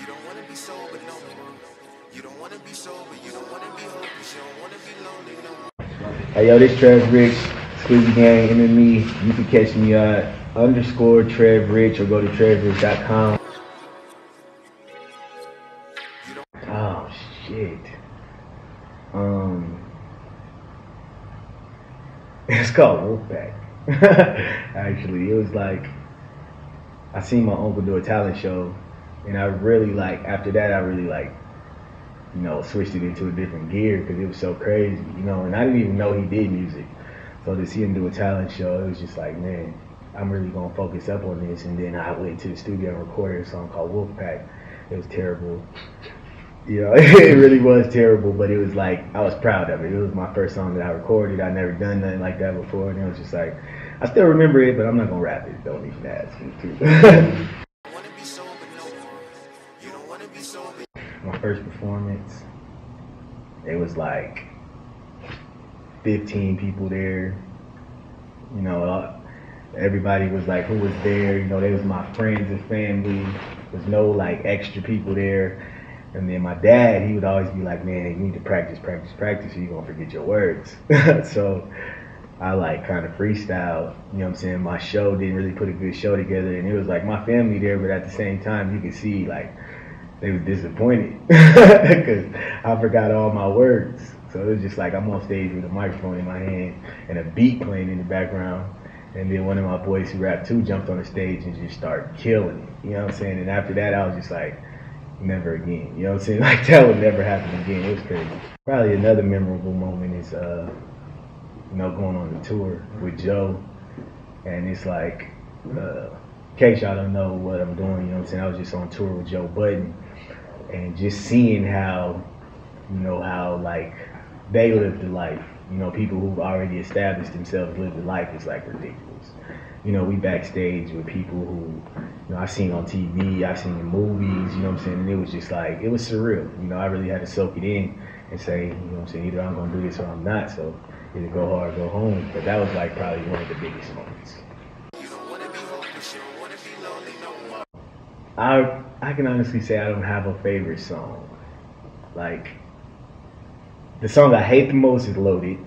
You don't wanna be sober no more. You don't wanna be sober, you don't wanna be hopeless, you don't wanna be lonely no more. Hey yo, this Trev Rich, Squizzy Gang, MME. You can catch me _ Trev Rich or go to trevrich.com. Oh shit. It's called Wolfpack. Actually, it was like I seen my uncle do a talent show, and I really after that I really switched it into a different gear because it was so crazy, and I didn't even know he did music. So to see him do a talent show, it was just like, man, I'm really gonna focus up on this. And then I went to the studio and recorded a song called Wolfpack. It was terrible. It really was terrible, but it was like, I was proud of it. It was my first song that I recorded. I'd never done nothing like that before, and it was just like, I still remember it, but I'm not gonna rap it. Don't even ask me to. My first performance, it was like 15 people there. Everybody was like, who was there? They was my friends and family. There's no extra people there. And then my dad, he would always be like, man, you need to practice, or you're gonna forget your words. So I kind of freestyled, My show didn't really put a good show together, and it was like my family there, but at the same time, you could see they were disappointed because I forgot all my words. So it was just like I'm on stage with a microphone in my hand and a beat playing in the background. And then one of my boys who rapped too jumped on the stage and just started killing it. And after that, I was just like, never again. That would never happen again. It was crazy. Probably another memorable moment is, going on the tour with Joe. And it's like, in case y'all don't know what I'm doing, I was just on tour with Joe Budden. And just seeing how, they live the life. People who've already established themselves live the life is ridiculous. We backstage with people who, I've seen on TV, I've seen in movies, and it was just it was surreal. I really had to soak it in and say, either I'm gonna do this or I'm not. So either go hard or go home. But that was probably one of the biggest moments. I can honestly say I don't have a favorite song. The song I hate the most is Loaded,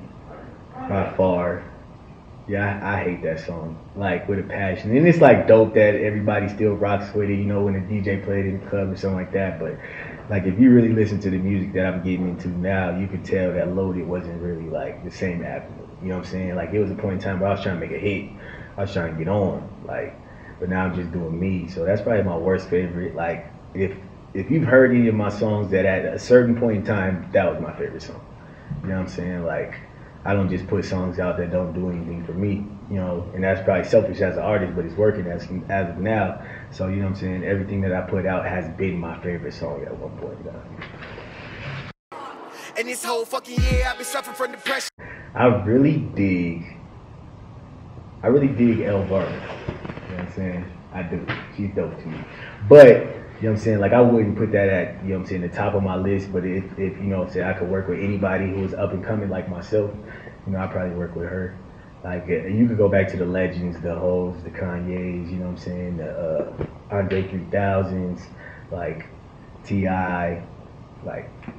by far. Yeah, I hate that song, with a passion. And it's dope that everybody still rocks with it, when the DJ played it in the club or something like that. But if you really listen to the music that I'm getting into now, you could tell that Loaded wasn't really the same avenue. You know what I'm saying? It was a point in time where I was trying to make a hit. I was trying to get on, but now I'm just doing me. So that's probably my worst favorite. If you've heard any of my songs, that at a certain point in time, that was my favorite song. You know what I'm saying? I don't just put songs out that don't do anything for me, and that's probably selfish as an artist, but it's working as of now. So, you know what I'm saying? Everything that I put out has been my favorite song at one point in time. And this whole fucking year, I've been suffering from depression. I really dig Elle Varner. You know what I'm saying? I do. She's dope to me. But, you know what I'm saying? I wouldn't put that at, the top of my list. But if I could work with anybody who was up and coming like myself, I'd probably work with her. You could go back to the legends, the Hoes, the Kanyes, you know what I'm saying? The Andre 3000s, T.I.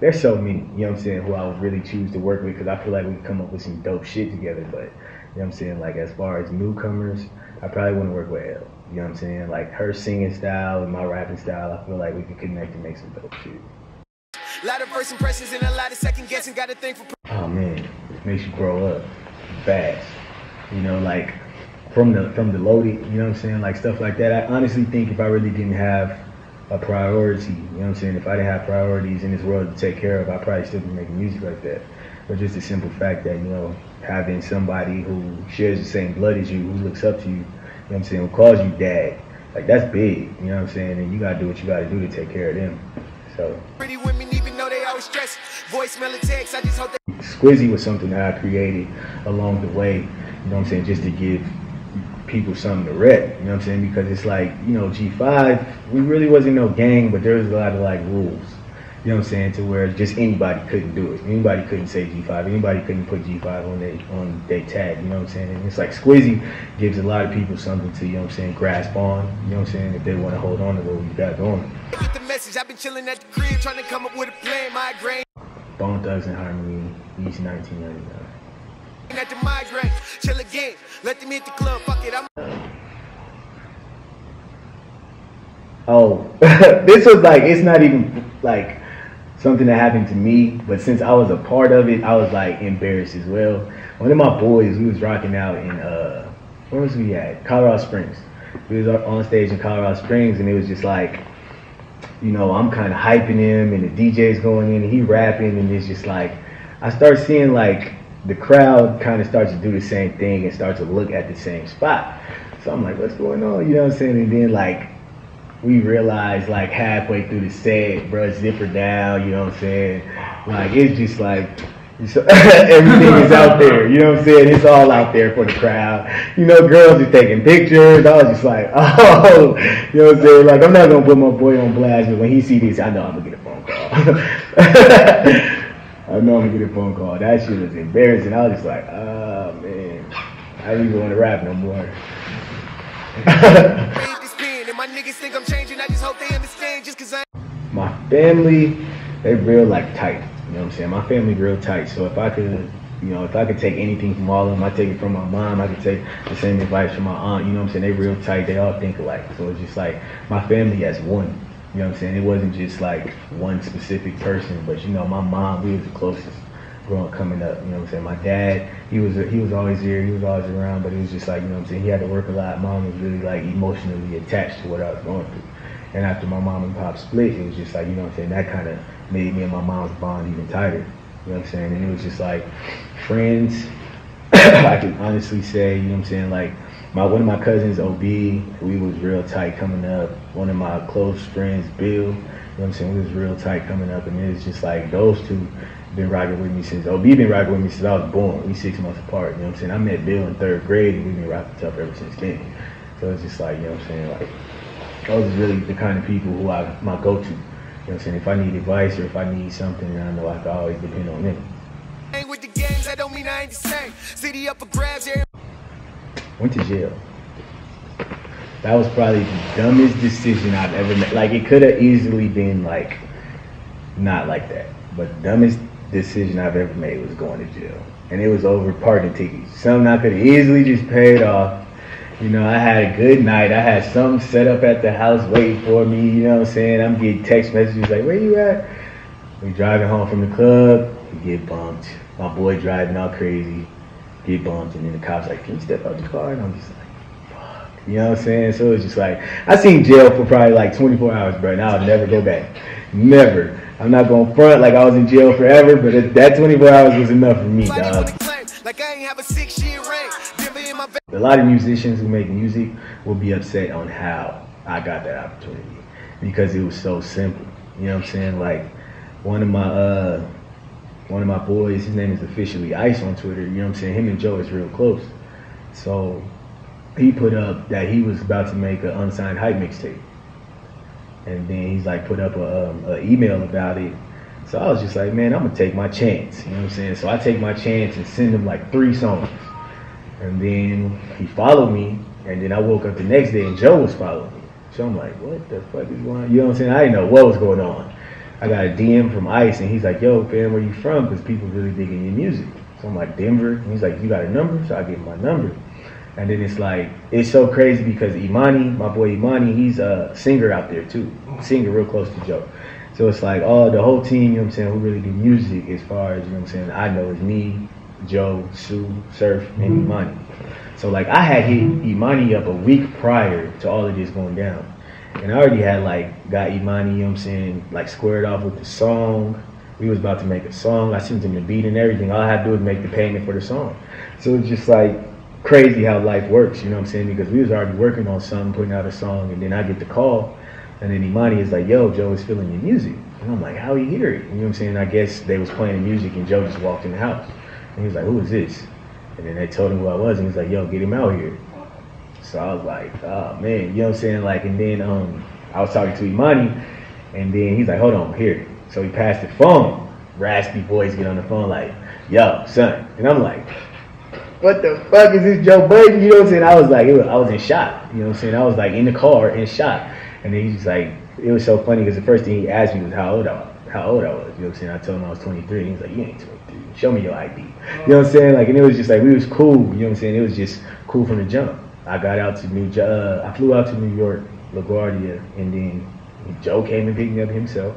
There's so many, you know what I'm saying, who I would really choose to work with because I feel like we could come up with some dope shit together. But, you know what I'm saying, as far as newcomers, I probably wouldn't work with Elle. You know what I'm saying? Her singing style and my rapping style, I feel like we could connect and make some dope shit. A lot of first impressions and a lot of second guessing, got to think for... Oh man, it makes you grow up fast. From the Loaded, you know what I'm saying? Stuff like that. I honestly think if I really didn't have a priority, you know what I'm saying? If I didn't have priorities in this world to take care of, I'd probably still be making music like that. But just the simple fact that, having somebody who shares the same blood as you, who looks up to you, you know what I'm saying, who calls you dad, that's big, you know what I'm saying? And you gotta do what you gotta do to take care of them. So pretty women, even though they always stress, voicemail and text, I just hope that Squizzy was something that I created along the way, you know what I'm saying, just to give people something to rep, you know what I'm saying? Because it's G5, we really wasn't no gang, but there was a lot of rules. You know what I'm saying? To where just anybody couldn't do it. Anybody couldn't say G5. Anybody couldn't put G5 on their tag. You know what I'm saying? And it's Squizzy gives a lot of people something to, you know what I'm saying, grasp on. You know what I'm saying? If they want to hold on to what we got going. message. I've been chilling at the crib, trying to come up with a plan. Migraine. Bone Thugs and Harmony, East 1999. At the migraine, chill again. Let them hit the club. Fuck it, I'm. Oh, this was like, it's not even like something that happened to me, but since I was a part of it, I was like embarrassed as well. One of my boys, we was rocking out in where was we at? Colorado Springs. We was on stage in Colorado Springs, and it was just like, you know, I'm kind of hyping him, and the DJ's going in, and he rapping, and it's just like, I start seeing like the crowd kind of starts to do the same thing and start to look at the same spot. So I'm like, what's going on? You know what I'm saying? And then like, we realized like halfway through the set, bro, zipper down, you know what I'm saying? Like, it's just like, everything is out there, you know what I'm saying? It's all out there for the crowd. You know, girls are taking pictures. I was just like, oh, you know what I'm saying? Like, I'm not going to put my boy on blast, but when he see this, I know I'm going to get a phone call. I know I'm going to get a phone call. That shit was embarrassing. I was just like, oh, man, I don't even want to rap no more. My niggas think I'm changing, I just hope they understand just cause my family, they real like tight, you know what I'm saying? My family real tight, so if I could, you know, if I could take anything from all of them, I take it from my mom, I could take the same advice from my aunt, you know what I'm saying? They real tight, they all think alike, so it's just like, my family as one, you know what I'm saying? It wasn't just like one specific person, but you know, my mom, we was the closest coming up, you know what I'm saying? My dad, he was always there, he was always around, but it was just like, you know what I'm saying, he had to work a lot. Mom was really like emotionally attached to what I was going through. And after my mom and pop split, it was just like, you know what I'm saying, that kind of made me and my mom's bond even tighter, you know what I'm saying? And it was just like, friends, I can honestly say, you know what I'm saying, like, one of my cousins, OB, we was real tight coming up. One of my close friends, Bill, you know what I'm saying, we was real tight coming up, and it was just like, those two been rocking with me since, OB been rocking with me since I was born. We 6 months apart, you know what I'm saying? I met Bill in 3rd grade, and we've been rocking tough ever since then. So it's just like, you know what I'm saying, like, those are really the kind of people who my go-to. You know what I'm saying? If I need advice or if I need something, I know I can always depend on them. With the gangs, I don't mean I ain't the same. City up for grabs here. Went to jail. That was probably the dumbest decision I've ever made. Like, it could have easily been like, not like that. But the dumbest decision I've ever made was going to jail. And it was over parking tickets. Something I could have easily just paid off. You know, I had a good night. I had something set up at the house waiting for me. You know what I'm saying? I'm getting text messages like, where you at? We driving home from the club. We get bumped. My boy driving all crazy. Get bumped. And then the cops like, can you step out the car? And I'm just like, fuck. You know what I'm saying? So it's just like, I seen jail for probably like 24 hours, bro. And I'll never go back. Never. I'm not going to front like I was in jail forever, but that 24 hours was enough for me, dog. Like I ain't have a 6-year reign. A lot of musicians who make music will be upset on how I got that opportunity because it was so simple. You know what I'm saying? Like one of my boys, his name is officially Ice on Twitter. You know what I'm saying? Him and Joe is real close. So he put up that he was about to make an unsigned hype mixtape, and then he's like put up a email about it. So I was just like, man, I'm gonna take my chance. You know what I'm saying? So I take my chance and send him like 3 songs. And then he followed me, and then I woke up the next day and Joe was following me. So I'm like, what the fuck is going on? You know what I'm saying? I didn't know what was going on. I got a DM from Ice, and he's like, yo, fam, where you from? Because people really digging your music. So I'm like, Denver. And he's like, you got a number? So I give him my number. And then it's like, it's so crazy because Imani, my boy Imani, he's a singer out there too. Singer real close to Joe. So it's like, the whole team, you know what I'm saying, who really do music as far as, you know what I'm saying, I know is me, Joe, Sue, Surf, and Imani. So like I had hit Imani up a week prior to all of this going down. And I already had like got Imani, you know what I'm saying, like squared off with the song. We was about to make a song. I sent him the beat and everything. All I had to do was make the payment for the song. So it's just like crazy how life works, you know what I'm saying? Because we was already working on something, putting out a song, and then I get the call, and then Imani is like, yo, Joe is feeling your music. And I'm like, how he hear it? You know what I'm saying? I guess they was playing the music and Joe just walked in the house. And he was like, who is this? And then they told him who I was, and he's like, yo, get him out here. So I was like, oh man, you know what I'm saying? Like, and then I was talking to Imani, and then he's like, hold on, here. So he passed the phone. Raspy boys get on the phone like, yo, son. And I'm like, what the fuck is this Joe Budden? You know what I'm saying? I was like, I was in shock. You know what I'm saying? I was like in the car in shock. And then he's like, it was so funny because the first thing he asked me was how old I was. You know what I'm saying? I told him I was 23. He was like, you ain't 23. Show me your ID. You know what I'm saying? Like, and it was just like, we was cool. You know what I'm saying? It was just cool from the jump. I got out to I flew out to New York, LaGuardia, and then Joe came and picked me up himself.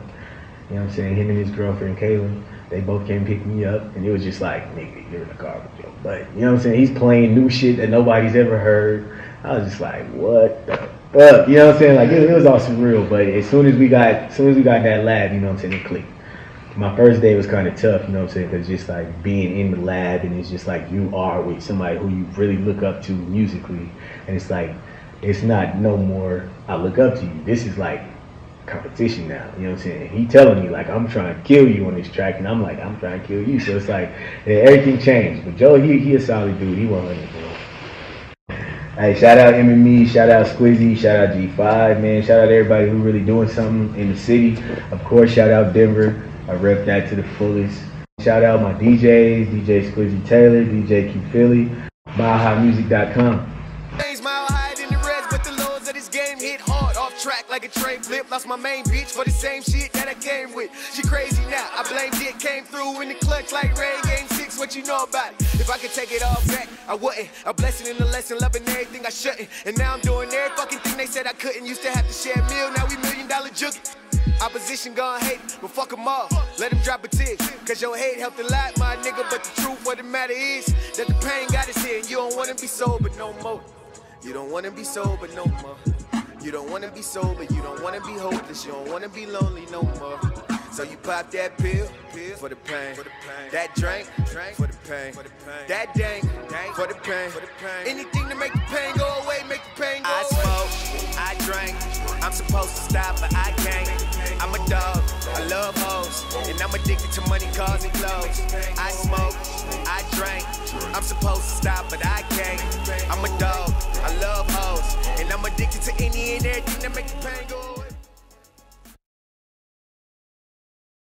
You know what I'm saying? Him and his girlfriend, Kaylin, they both came and picked me up. And it was just like, nigga, you're in the car with Joe Budden. You know what I'm saying? He's playing new shit that nobody's ever heard. I was just like, what the fuck? You know what I'm saying? Like, it was all surreal. But as soon as we got that lab, you know what I'm saying, it clicked. My first day was kind of tough, you know what I'm saying? Because just like being in the lab, and it's just like you are with somebody who you really look up to musically. And it's like, it's not no more, I look up to you. This is like competition now, you know what I'm saying? He telling me like, I'm trying to kill you on this track, and I'm like, I'm trying to kill you. So it's like, everything changed. But Joe, he a solid dude. He 100, bro. Hey, shout out M&Me, shout out Squizzy, shout out G5, man. Shout out everybody who really doing something in the city. Of course, shout out Denver. I rep that to the fullest. Shout out my DJs, DJ Squizzy Taylor, DJ Q Philly, milehighmusic.com. Mile higher than the rest, but the lows of this game hit hard. Off track like a train flip. Lost my main bitch for the same shit that I came with. She crazy now, I blamed it. Came through in the clutch like Rain Game 6. What you know about it? If I could take it all back, I wouldn't. A blessing and a lesson, loving everything I shouldn't. And now I'm doing every fucking thing they said I couldn't. Used to have to share a meal, now we $1 million juggy. Opposition gon' hate, but fuck them all. Let them drop a tear, cause your hate helped a lot, my nigga. But the truth, what the matter is, that the pain got us here. And you don't wanna be sober no more. You don't wanna be sober no more. You don't wanna be sober, you don't wanna be hopeless. You don't wanna be lonely no more. So you pop that pill for the pain. That drink for the pain. That dank for the pain. Anything to make the pain go away, make the pain go away. I smoke, I drink. I'm supposed to stop, but I can't. I'm a dog, I love hoes, and I'm addicted to money, cars, and clothes. I smoke, I drink. I'm supposed to stop, but I can't. I'm a dog, I love hoes, and I'm addicted to any and everything that make the pain go away.